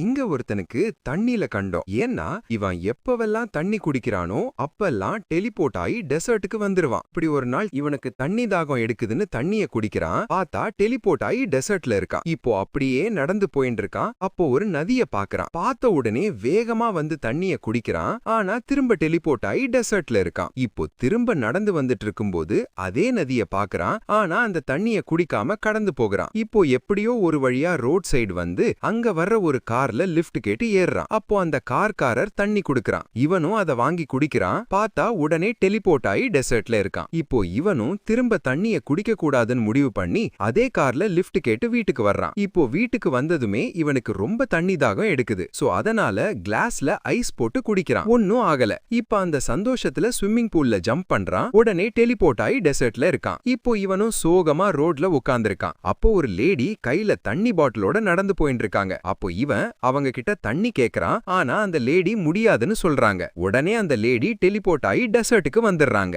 இங்க ஒருத்தனுக்கு தண்ணில கண்டோம். ஏன்னா இவன் எப்பவெல்லாம் தண்ணி குடிக்கிறானோ அப்பெல்லாம் டெலிபோர்ட் ஆகி டெசர்ட்டுக்கு வந்துருவான். இப்படி ஒரு நாள் இவனுக்கு தண்ணி தாகம் எடுக்குதுன்னு தண்ணிய குடிக்கிறான். பார்த்தா டெலிபோர்ட் ஆகி டெசர்ட்ல இருக்கான். இப்போ அப்படியே நடந்து போயிட்டு இருக்கான். அப்போ ஒரு நதிய பாக்குறான். பார்த்த உடனே வேகமா வந்து தண்ணிய குடிக்கிறான். ஆனா திரும்ப டெலிபோர்ட் ஆகி டெசர்ட்ல இருக்கான். இப்போ திரும்ப நடந்து வந்துட்டு இருக்கும்போது அதே நதிய பாக்குறான். ஆனா அந்த தண்ணிய குடிக்காம கடந்து போகிறான். இப்போ எப்படியோ ஒரு வழியா ரோட் சைடு வந்து அங்க வர்ற ஒரு கார்ல லிஃப்ட் கேட்டு ஏறுறான். அப்போ அந்த கார்காரர் தண்ணி குடுக்கறான். இவனும் அதை வாங்கி குடிக்கிறான். பார்த்தா உடனே டெலிபோர்ட் ஆகி டெசர்ட்ல இருக்கான். இப்போ இவனும் திரும்ப தண்ணிய குடிக்க கூடாதுன்னு முடிவு பண்ணி அதே கார்ல லிஃப்ட் கேட்டு வீட்டுக்கு வர்றான். இப்போ வீட்டுக்கு வந்ததுமே இவனுக்கு ரொம்ப தண்ணி தாகம் எடுக்குது. சோ அதனால கிளாஸ்ல ஐஸ் போட்டு குடிக்கிறான். ஒன்னும் ஆகல. இப்ப அந்த சந்தோஷத்துல ஸ்விம்மிங் பூல்ல ஜம்ப் பண்றான். உடனே டெலிபோர்ட் ஆகி டெசர்ட்ல இருக்கான். இப்போ இவனும் சோகமா ரோட்ல உட்கார்ந்திருக்கான். அப்போ ஒரு லேடி கையில தண்ணி பாட்டிலோட நடந்து போயிட்டு இருக்காங்க. அப்போ இவன் அவங்க கிட்ட தண்ணி கேக்குறான். ஆனா அந்த லேடி முடியாதுன்னு சொல்றாங்க. உடனே அந்த லேடி டெலிபோர்ட் ஆகி டெசர்ட்டுக்கு வந்துடுறாங்க.